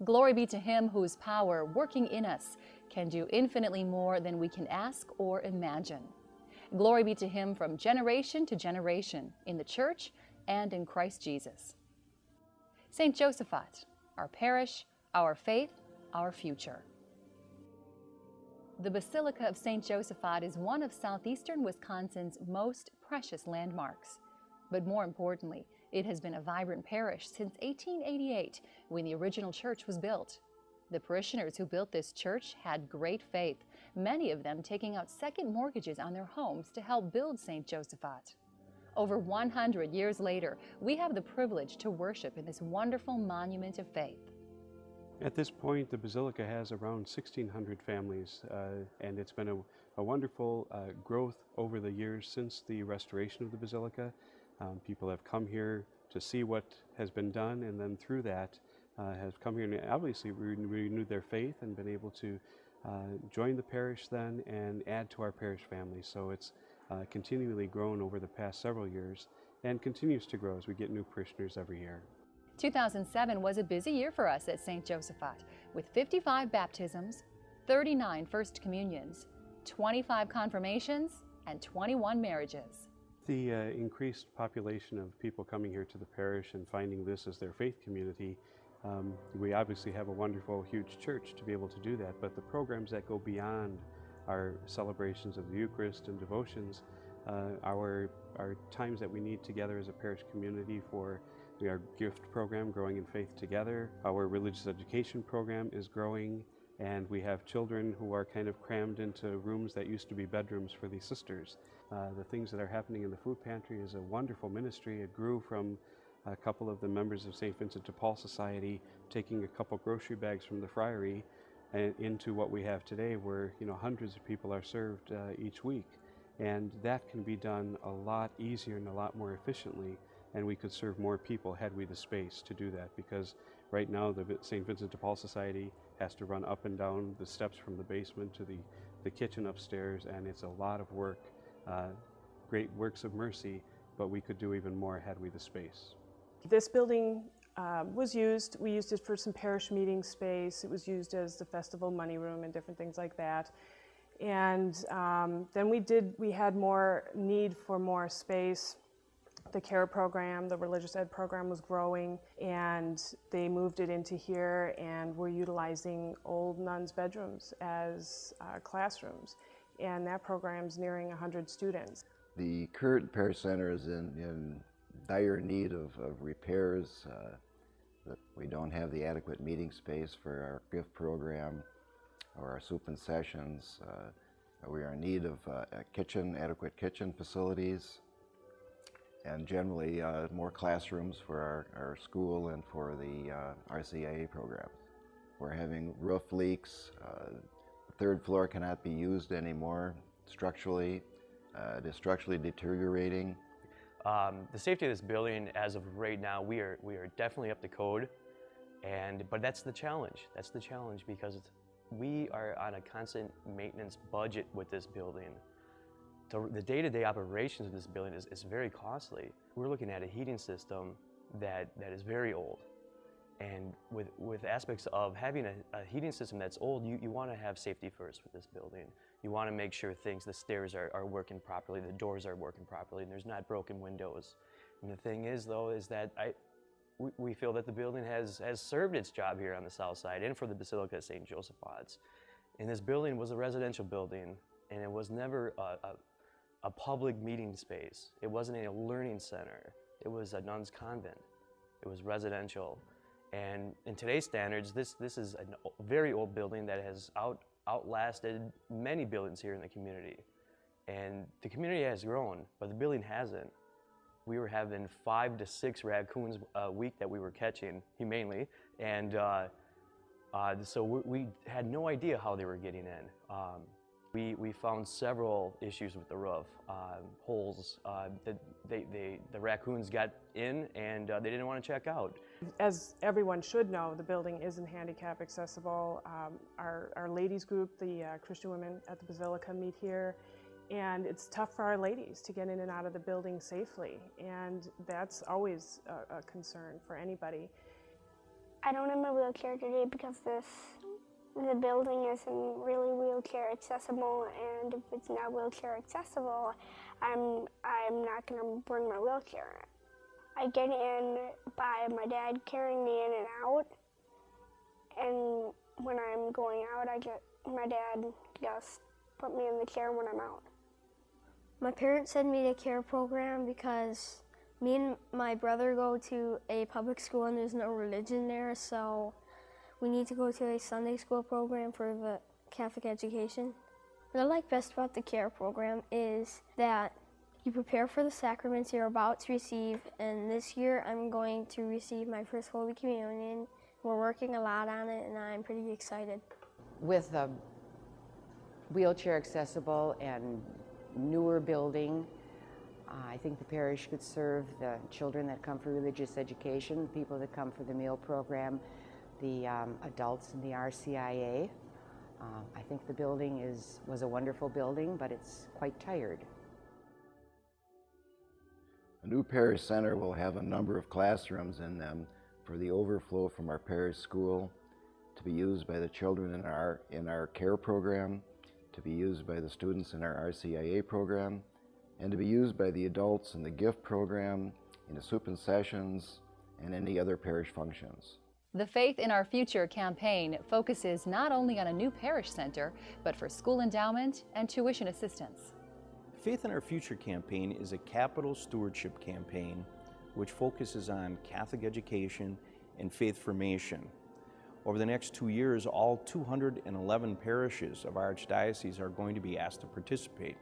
Glory be to Him whose power, working in us, can do infinitely more than we can ask or imagine. Glory be to Him from generation to generation, in the Church and in Christ Jesus. St. Josaphat, our parish, our faith, our future. The Basilica of St. Josaphat is one of southeastern Wisconsin's most precious landmarks. But more importantly, it has been a vibrant parish since 1888, when the original church was built. The parishioners who built this church had great faith, many of them taking out second mortgages on their homes to help build St. Josaphat. Over 100 years later, we have the privilege to worship in this wonderful monument of faith. At this point, the Basilica has around 1,600 families, and it's been a wonderful growth over the years since the restoration of the Basilica. People have come here to see what has been done, and then through that have come here and obviously renewed their faith and been able to join the parish then and add to our parish family. So it's continually grown over the past several years and continues to grow as we get new parishioners every year. 2007 was a busy year for us at St. Josaphat, with 55 baptisms, 39 First Communions, 25 confirmations, and 21 marriages. The increased population of people coming here to the parish and finding this as their faith community, we obviously have a wonderful, huge church to be able to do that, but the programs that go beyond our celebrations of the Eucharist and devotions, our times that we need together as a parish community for our gift program, Growing in Faith Together. Our religious education program is growing, and we have children who are kind of crammed into rooms that used to be bedrooms for these sisters. The things that are happening in the food pantry is a wonderful ministry. It grew from a couple of the members of St. Vincent de Paul Society taking a couple grocery bags from the friary and into what we have today, where hundreds of people are served each week. And that can be done a lot easier and a lot more efficiently, and we could serve more people had we the space to do that, because right now the St. Vincent de Paul Society has to run up and down the steps from the basement to the kitchen upstairs, and it's a lot of work. Great works of mercy, but we could do even more had we the space. This building we used it for some parish meeting space. It was used as the festival money room and different things like that. And then we had more need for more space. The care program, the religious ed program was growing, and they moved it into here, and we're utilizing old nuns' bedrooms as classrooms. And that program's nearing 100 students. The current parish center is in dire need of repairs. We don't have the adequate meeting space for our gift program or our soup and sessions. We are in need of adequate kitchen facilities, and generally more classrooms for our school and for the RCIA programs. We're having roof leaks. The third floor cannot be used anymore structurally. It is structurally deteriorating. The safety of this building, as of right now, we are definitely up to code, but that's the challenge. That's the challenge, because we are on a constant maintenance budget with this building. The day-to-day operations of this building is very costly. We're looking at a heating system that is very old. And with aspects of having a heating system that's old, you want to have safety first with this building. You want to make sure the stairs are working properly, the doors are working properly, and there's not broken windows. And the thing is, though, is that we feel that the building has served its job here on the south side and for the Basilica of St. Josaphat's. And this building was a residential building, and it was never a public meeting space. It wasn't a learning center. It was a nun's convent. It was residential. And in today's standards, this is a very old building that has outlasted many buildings here in the community. And the community has grown, but the building hasn't. We were having 5 to 6 raccoons a week that we were catching humanely, and so we had no idea how they were getting in. We found several issues with the roof, holes. The raccoons got in, and they didn't want to check out. As everyone should know, the building isn't handicap accessible. Our ladies group, the Christian women at the Basilica, meet here, and it's tough for our ladies to get in and out of the building safely, and that's always a concern for anybody. I don't have my wheelchair today because the building isn't really wheelchair accessible, and if it's not wheelchair accessible, I'm not going to bring my wheelchair. I get in by my dad carrying me in and out, and when I'm going out, my dad just put me in the chair when I'm out. My parents sent me to CARE program because me and my brother go to a public school and there's no religion there, so we need to go to a Sunday school program for the Catholic education. What I like best about the CARE program is that you prepare for the sacraments you're about to receive, and this year I'm going to receive my first Holy Communion. We're working a lot on it, and I'm pretty excited. With a wheelchair accessible and newer building, I think the parish could serve the children that come for religious education, people that come for the meal program, the adults in the RCIA. I think the building was a wonderful building, but it's quite tired. A new parish center will have a number of classrooms in them for the overflow from our parish school, to be used by the children in our CARE program, to be used by the students in our RCIA program, and to be used by the adults in the gift program, in the soup and sessions, and any other parish functions. The Faith in Our Future campaign focuses not only on a new parish center, but for school endowment and tuition assistance. Faith in Our Future campaign is a capital stewardship campaign which focuses on Catholic education and faith formation. Over the next 2 years, all 211 parishes of our archdiocese are going to be asked to participate.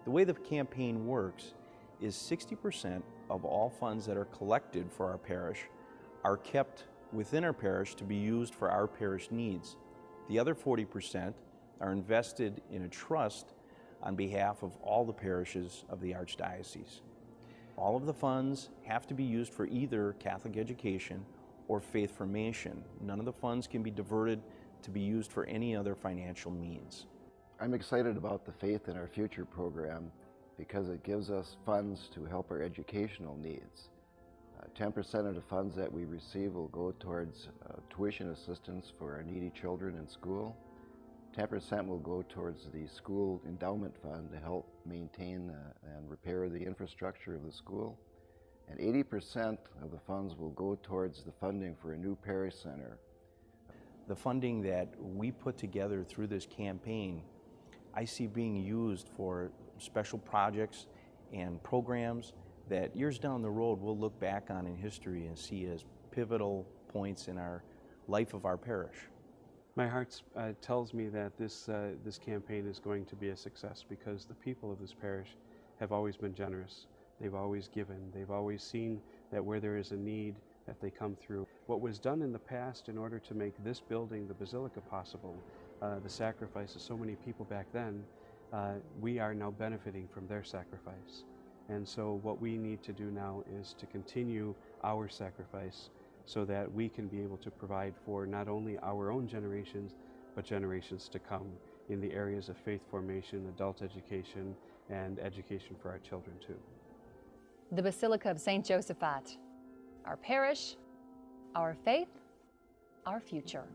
The way the campaign works is 60% of all funds that are collected for our parish are kept within our parish to be used for our parish needs. The other 40% are invested in a trust on behalf of all the parishes of the archdiocese. All of the funds have to be used for either Catholic education or faith formation. None of the funds can be diverted to be used for any other financial means. I'm excited about the Faith in Our Future program because it gives us funds to help our educational needs. 10% of the funds that we receive will go towards tuition assistance for our needy children in school. 10% will go towards the school endowment fund to help maintain and repair the infrastructure of the school. And 80% of the funds will go towards the funding for a new parish center. The funding that we put together through this campaign, I see being used for special projects and programs that years down the road we'll look back on in history and see as pivotal points in our life of our parish. My heart tells me that this campaign is going to be a success because the people of this parish have always been generous. They've always given. They've always seen that where there is a need, that they come through. What was done in the past in order to make this building, the Basilica, possible, the sacrifice of so many people back then, we are now benefiting from their sacrifice. And so what we need to do now is to continue our sacrifice so that we can be able to provide for not only our own generations, but generations to come in the areas of faith formation, adult education, and education for our children too. The Basilica of St. Josaphat, our parish, our faith, our future.